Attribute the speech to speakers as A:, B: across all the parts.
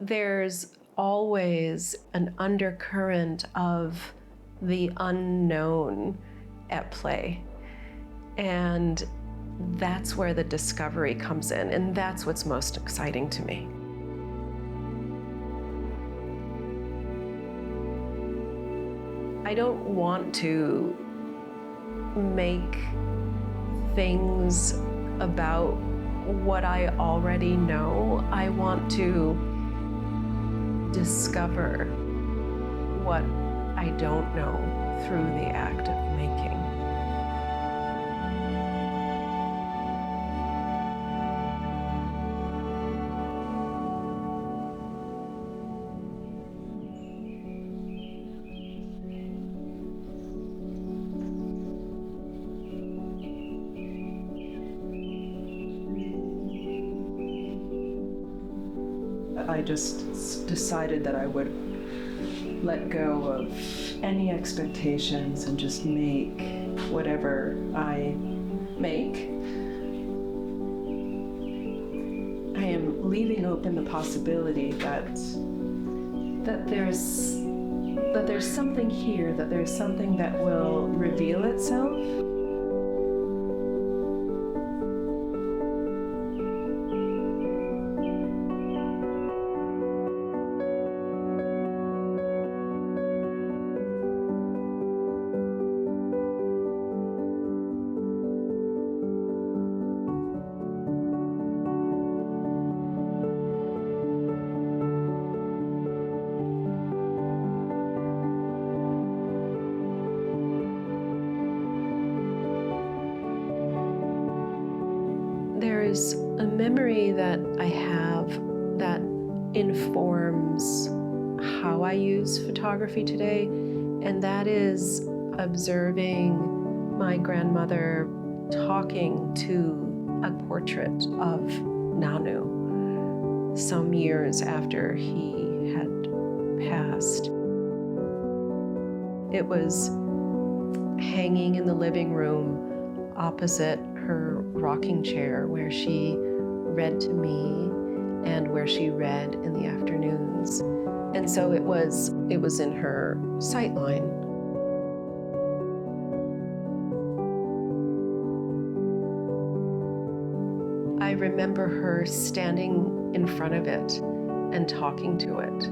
A: There's always an undercurrent of the unknown at play. And that's where the discovery comes in, and that's what's most exciting to me. I don't want to make things about what I already know. I want to discover what I don't know through the act of making.
B: I just decided that I would let go of any expectations and just make whatever I make. I am leaving open the possibility that there's something here, that there's something that will reveal itself.
A: There's a memory that I have that informs how I use photography today, and that is observing my grandmother talking to a portrait of Nanu some years after he had passed. It was hanging in the living room opposite her rocking chair, where she read to me and where she read in the afternoons. And so it was in her sight line. I remember her standing in front of it and talking to it.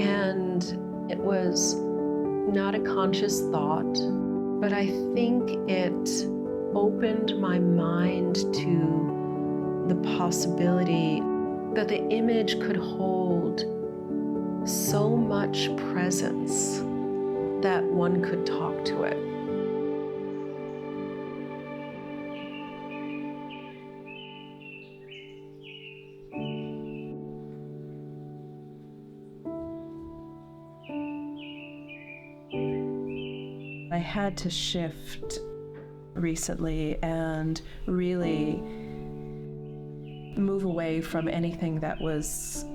A: And it was not a conscious thought, but I think it opened my mind to the possibility that the image could hold so much presence that one could talk to it.
B: I had to shift recently and really move away from anything that was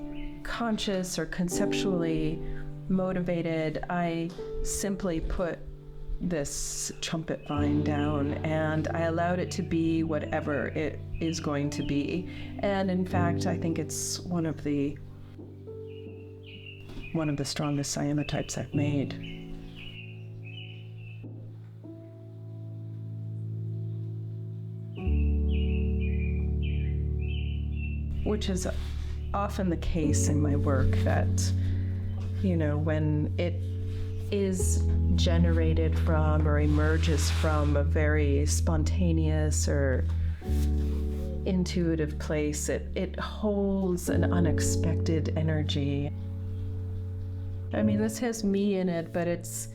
B: conscious or conceptually motivated. I simply put this trumpet vine down and I allowed it to be whatever it is going to be. And in fact, I think it's one of the strongest cyanotypes I've made. Which is often the case in my work, that, when it is generated from or emerges from a very spontaneous or intuitive place, it holds an unexpected energy. I mean, this has me in it, but it's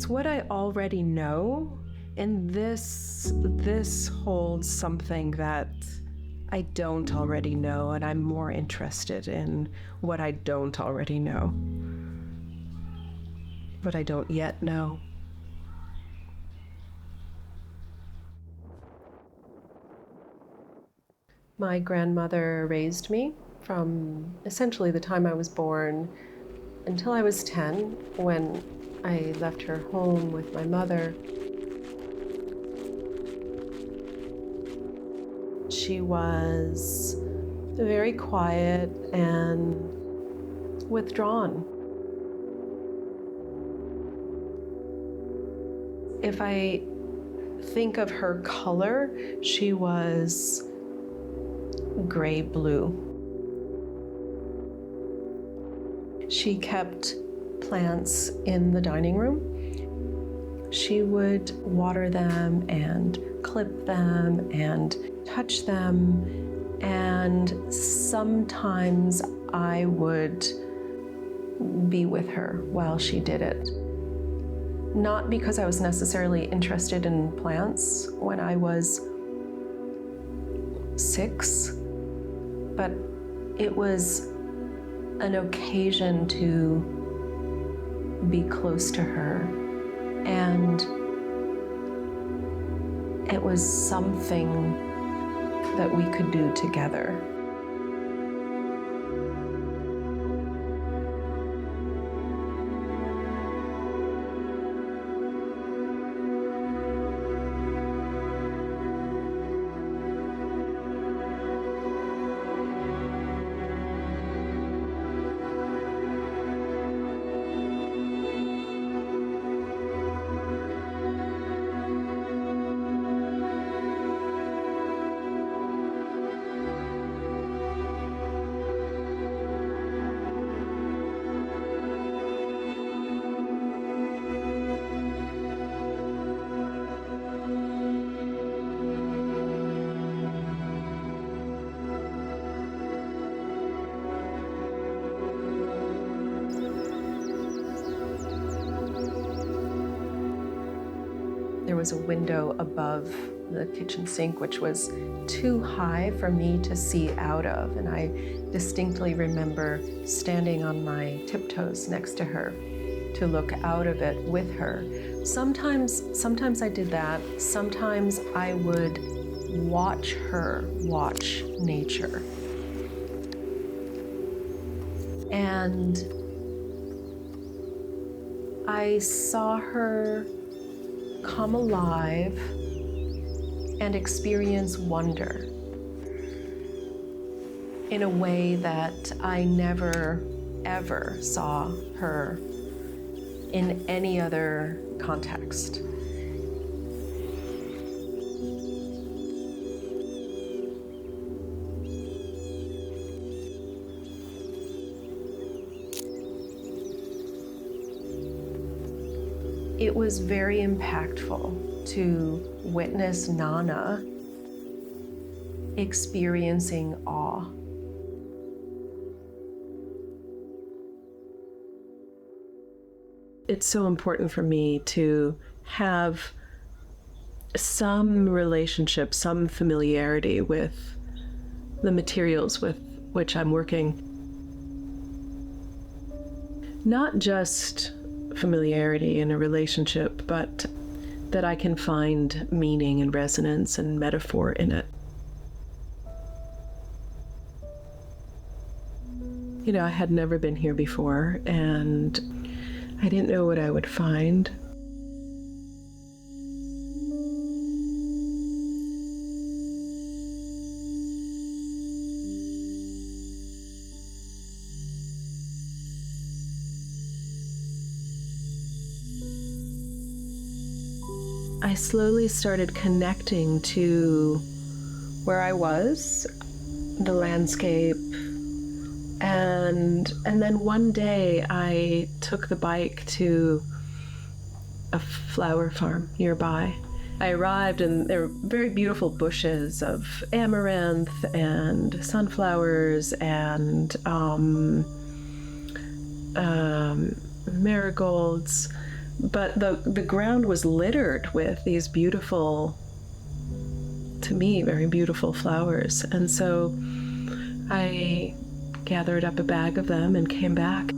B: what I already know. And this holds something that I don't already know, and I'm more interested in what I don't already know, but I don't yet know.
A: My grandmother raised me from essentially the time I was born until I was 10, when I left her home with my mother. She was very quiet and withdrawn. If I think of her color, she was gray-blue. She kept plants in the dining room. She would water them and clip them and touch them, and sometimes I would be with her while she did it. Not because I was necessarily interested in plants when I was 6, but it was an occasion to be close to her, and it was something that we could do together. There was a window above the kitchen sink, which was too high for me to see out of. And I distinctly remember standing on my tiptoes next to her to look out of it with her. Sometimes I did that. Sometimes I would watch her watch nature. And I saw her come alive and experience wonder in a way that I never, ever saw her in any other context. It was very impactful to witness Nana experiencing awe.
B: It's so important for me to have some relationship, some familiarity with the materials with which I'm working. Not just familiarity in a relationship, but that I can find meaning and resonance and metaphor in it. You know, I had never been here before, and I didn't know what I would find. I slowly started connecting to where I was, the landscape, and then one day I took the bike to a flower farm nearby. I arrived and there were very beautiful bushes of amaranth and sunflowers and marigolds. But the ground was littered with these beautiful, to me, very beautiful flowers. And so I gathered up a bag of them and came back.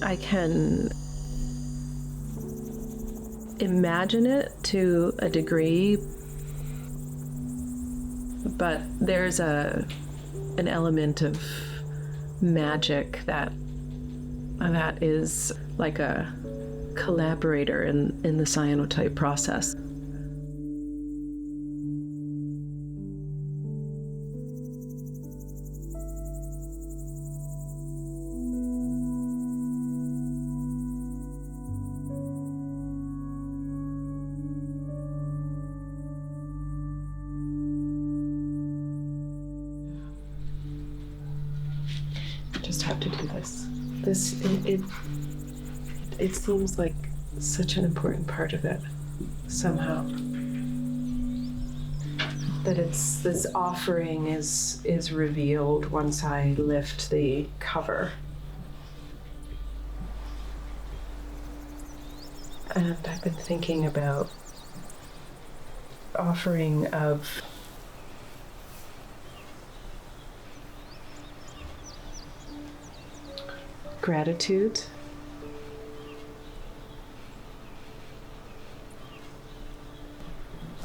B: I can imagine it to a degree, but there's an element of magic that is like a collaborator in the cyanotype process. Just have to do this. It seems like such an important part of it somehow. That this offering is revealed once I lift the cover. And I've been thinking about offering of gratitude,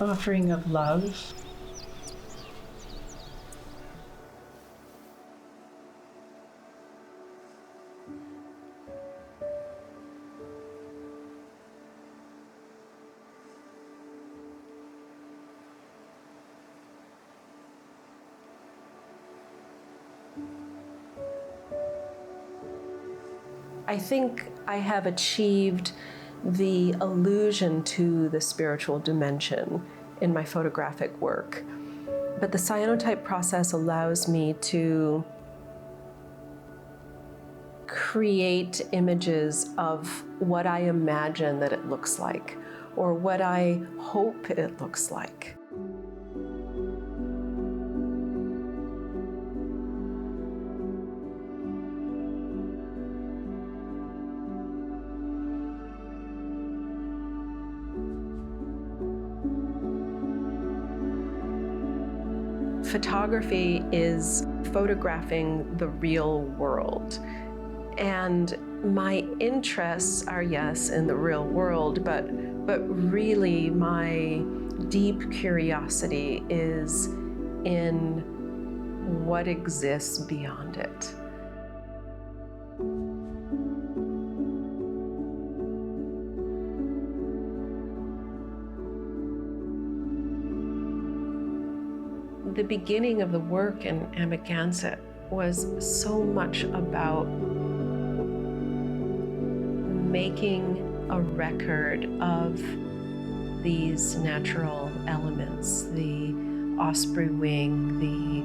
B: offering of love, I think I have achieved the allusion to the spiritual dimension in my photographic work. But the cyanotype process allows me to create images of what I imagine that it looks like, or what I hope it looks like. Photography is photographing the real world. And my interests are, yes, in the real world, but really my deep curiosity is in what exists beyond it. The beginning of the work in Amagansett was so much about making a record of these natural elements, the osprey wing, the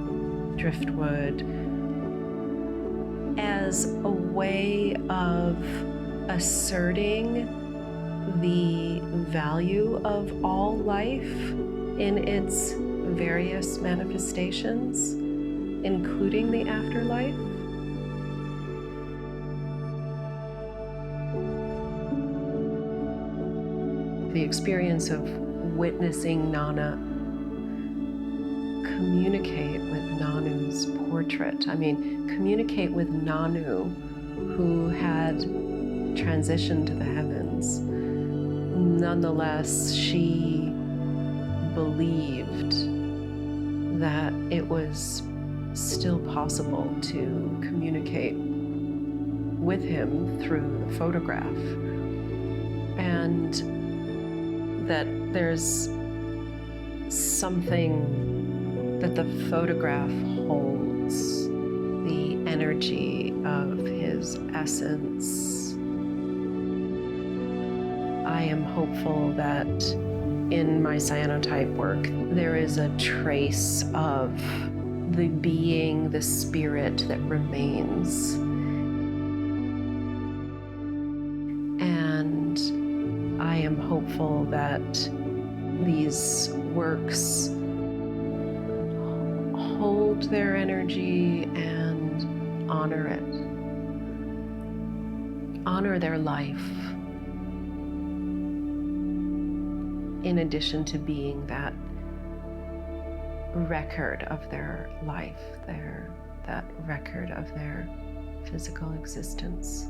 B: driftwood, as a way of asserting the value of all life in its various manifestations, including the afterlife. The experience of witnessing Nana communicate with Nanu's portrait. I mean, communicate with Nanu, who had transitioned to the heavens. Nonetheless, she believed that it was still possible to communicate with him through the photograph, and that there's something that the photograph holds, the energy of his essence. I am hopeful that in my cyanotype work, there is a trace of the being, the spirit that remains. And I am hopeful that these works hold their energy and honor it. Honor their life, in addition to being that record of their life, that record of their physical existence.